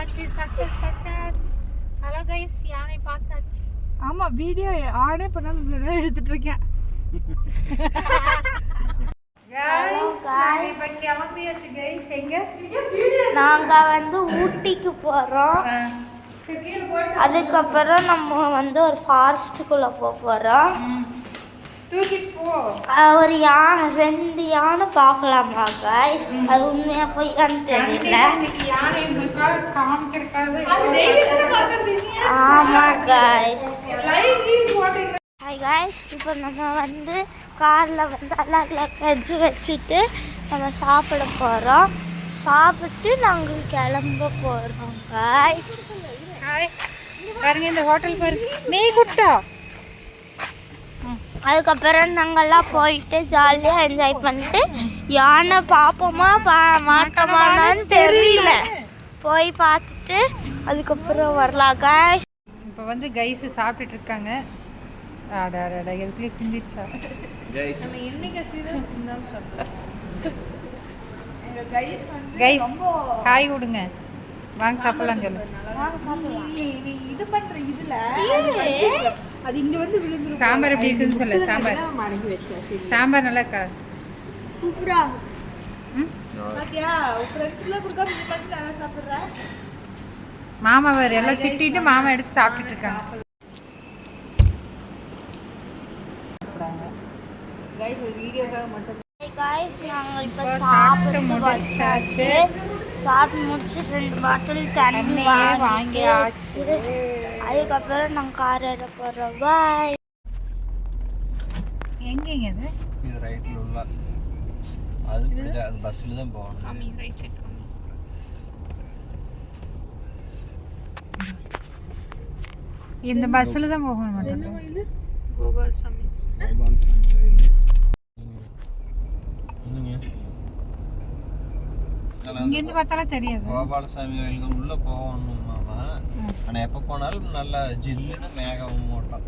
பார்த்தாச்சு. Success. Hello guys, யானை பார்த்தாச்சு. ஆமா, வீடியோ ஆனே பண்ணாம எடுத்துட்டு இருக்கேன். நாங்க ஊட்டிக்கு போறோம். அதுக்கப்புறம் நம்ம ஒரு ஃபாரஸ்ட்டுக்குள்ள போறோம். ஒரு யானை 2 யானை பார்க்கலாமா கைஸ்? அது உண்மையா பொய்யான்னு தெரியல. ஆமா கைஸ். ஹாய் கைஸ், இப்போ நம்ம காரில் லக்கேஜ் வச்சுட்டு நம்ம சாப்பிட போகிறோம். சாப்பிட்டு நாங்கள் கிளம்ப போகிறோம் கைஸ். பாருங்க இந்த ஹோட்டல் பாருங்க, நெய் குட்டா. அதுக்கப்புறம் நாங்கள்லாம் போயிட்டு ஜாலியாக என்ஜாய் பண்ணிட்டு யானை பார்ப்போமா மாட்டோமான்னு தெரியல. போய் பார்த்துட்டு அதுக்கப்புறம் வரலாம் கைஸ். இப்போ கைஸ் சாப்பிட்டுட்டு இருக்காங்க. எதுக்குள்ளே சிந்திச்சா நம்ம என்னைக்கு கைஸ் ஹாய் கொடுங்க, வாங்க சாப்பிடலாம் சொல்லு. இது பண்ற இதுல அது இங்க விழுந்துரும். சாம்பார் எப்படி இருக்குன்னு சொல்லு. சாம்பார் நல்லா இருக்கா? சூப்பரா. பாத்தியா, ஃப்ரெண்ட்ஸ்ல குடுக்க நீ மட்டும் நல்லா சாப்பிடுற. மாமா வேற எல்லாம் திட்டிட்டு மாமா எடுத்து சாப்பிட்டுட்டு இருக்காங்க. गाइस ஒரு வீடியோக்காக மட்டும். गाइस நாங்க இப்ப சாப்பிட்டு முடிச்சாச்சு. சாப்பிட்டு முடிச்சு 2 பாட்டில் தண்ணி வாங்கியாச்சு. அதுக்கப்புறம் நாங்கள் கார் எடுக்க போகிறோம். பாய். எங்கேங்க இது? இது ரைட்டில் உள்ள அது பஸ்ஸில் தான் போகணும். Right side. இந்த பஸ்ஸில் தான் போகணும் மாட்டோம். கோபால் சாமி இங்கேருந்து பார்த்தாலும் தெரியாது. கோபாலசாமி கோயிலுக்கு உள்ள போகணும்னா, ஆனால் எப்போ போனாலும் நல்லா ஜில்லுன்னு மேகம் மூட்டம்.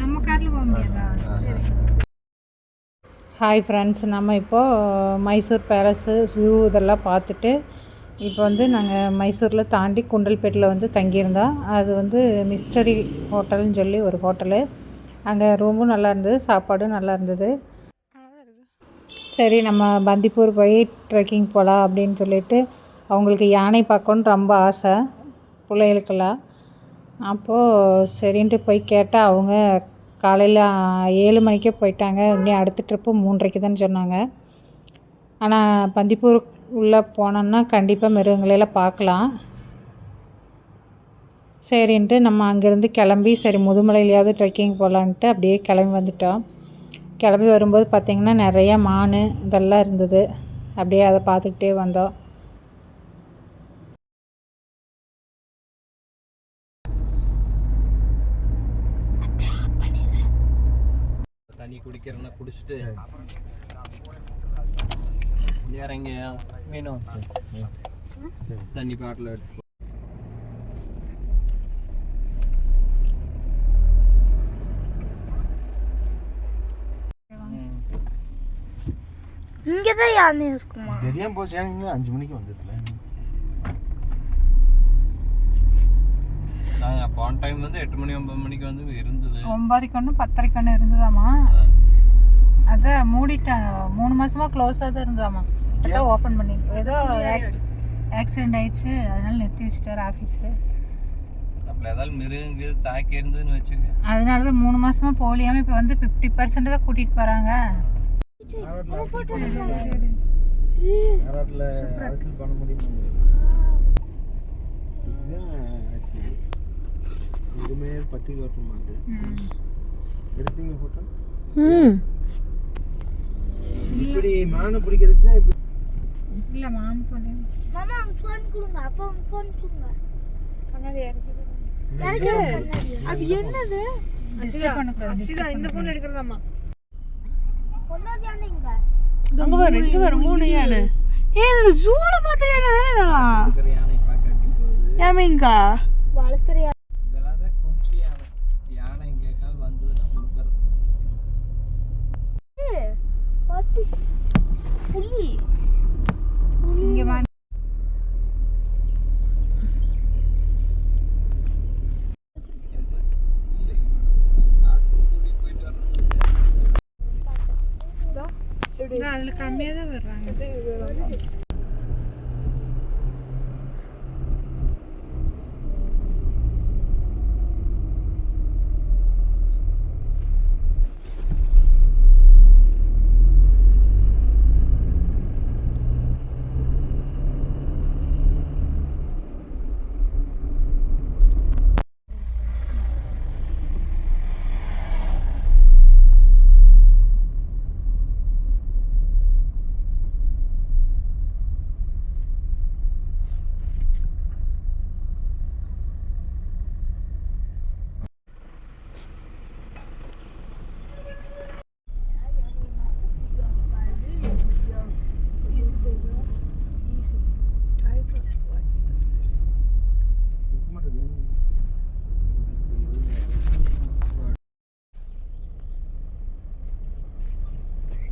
நம்ம காரில் போக முடியாதா? ஹாய் ஃப்ரெண்ட்ஸ், நம்ம இப்போது மைசூர் பேலஸு, ஜூ இதெல்லாம் பார்த்துட்டு இப்போ நாங்கள் மைசூரில் தாண்டி குண்டல்பேட்டில் தங்கியிருந்தோம். அது மிஸ்டரி ஹோட்டல்னு சொல்லி ஒரு ஹோட்டலு. அங்கே ரூமும் நல்லா இருந்தது, சாப்பாடும் நல்லா இருந்தது. சரி நம்ம பந்திப்பூர் போய் ட்ரெக்கிங் போகலாம் அப்படின்னு சொல்லிட்டு அவங்களுக்கு யானை பார்க்கணுன்னு ரொம்ப ஆசை பிள்ளைகளுக்கெல்லாம். அப்போது சரின்ட்டு போய் கேட்டால் அவங்க காலையில் 7 மணிக்கே போயிட்டாங்க. இன்னும் அடுத்த ட்ரிப்பு 3:30 தான் சொன்னாங்க. ஆனால் பந்திப்பூர் உள்ளே போனோம்னா கண்டிப்பாக மிருகங்களையெல்லாம் பார்க்கலாம். சரின்ட்டு நம்ம அங்கேருந்து கிளம்பி சரி முதுமலையிலையாவது ட்ரெக்கிங் போகலான்ட்டு அப்படியே கிளம்பி வந்துட்டோம். கிளம்பி வரும்போது பார்த்திங்கன்னா நிறையா மான் இதெல்லாம் இருந்தது. அப்படியே அதை பார்த்துக்கிட்டே வந்தோம். தண்ணி குடிக்கிறேன்னா குடிச்சிட்டு இறங்க மீனும் தண்ணி பாட்டில் எடுத்து இங்கதான் யானை இருக்குமா? தெரியாம போச்சு. 5 மணிக்கு வந்ததுல நான் போன டைம் 8 மணி 9 மணிக்கு இருந்தது. 9:30 10:30 இருந்ததாமா. அதான் மூடிட்டாங்க. 3 மாசமா க்ளோஸாக தான் இருந்ததாமா. அதான் ஓப்பன் பண்ணி ஏதோ ஆக்சிடென்ட் ஆயிடுச்சு, அதனால நிறுத்தி வச்சுட்டார் ஆஃபீஸில். அப்போ ஏதாவது மிருகங்க தாக்கி இருந்ததுன்னு வச்சுங்க. அதனால தான் 3 மாசமா போலியாமல் இப்போ 50% தான் கூட்டிகிட்டு போகிறாங்க. பண்ண முடியும். இதுமே பட்டி ஓட்ட மாட்டேன். எடுத்தீங்க போட்டோ. இப்படி மானை பிடிக்கிறதுக்கு தான் இப்படி இல்ல மாம் பண்ணு. மாமா ஃபோன் கொடுங்க. அப்பா ஃபோன் கொடுங்க. கண்ணாடி எடுத்து. அது என்னது? டிஸ்டர்ப் பண்ண கூடாது. சீதா இந்த ஃபோன் எடுக்கறதாமா. பொண்ணாடி யானைங்க. அங்க வர 3 யானை. இது ஜூல பார்த்த யானை தானே இதெல்லாம்? யானை பாக்கட்டி போகுது. யாமைங்க. வளர்த்துற இதெல்லாம் தான் குட்டி யானை. அதில் கம்மியாக தான் வர்றாங்க.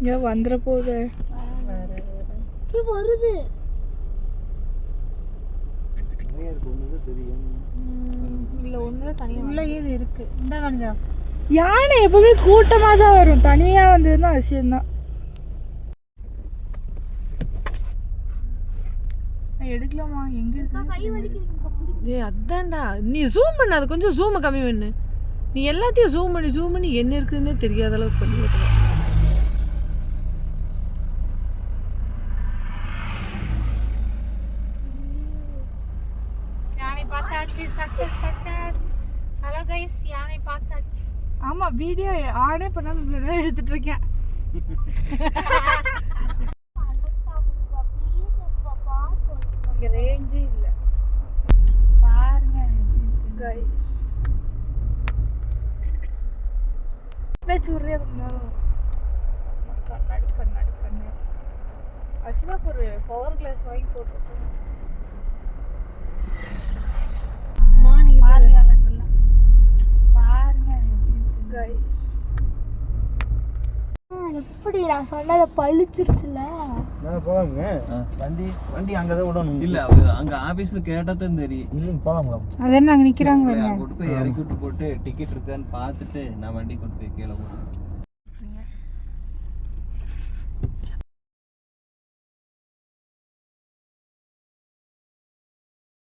இங்கே வந்துட போகுது. வருது இல்லை ஒன்று தான் தனியாக உள்ள ஏது இருக்கு. இந்த வேணுங்க யானை எப்பவுமே கூட்டமாக தான் வரும், தனியாக வந்ததுன்னா அவசியம்தான். எடுக்கலாமா? எங்க இருக்கு? அதான்டா, நீ ஜூம் பண்ண, அது கொஞ்சம் ஜூமை கம்மி பண்ணு. நீ எல்லாத்தையும் ஜூம் பண்ணி என்ன இருக்குதுன்னே தெரியாத அளவுக்கு பண்ணி வைக்கலாம். யானை பார்த்தாச்சு. சக்சஸ். ஹலோ கைஸ், யானை பார்த்தாச்சு. ஆமா, வீடியோ ஆனே பண்ணாம எடுத்துட்டு இருக்கேன். இங்கே ரேஞ்சே இல்லை. பாருங்க கண்ணாடி அர்ஷிதாக்கு ஒரு பவர் கிளாஸ் வாங்கி போட்டுருக்கோம். பார்வையாளர்கள்லாம் பாருங்க எப்படி நான் சொன்னதை பழிச்சிருச்சுல. போவாங்க வண்டி அங்கதான் விடணும். இல்ல அங்க ஆபீஸ்ல கேட்டாதான் தெரியும். இல்லைங்க போவாங்களா? அதே நாங்க நிக்கிறாங்க. கொண்டு போய் இறக்கி விட்டு போட்டு டிக்கெட் இருக்கான்னு பார்த்துட்டு நான் வண்டி கொண்டு போய் கீழே போடுறேன்.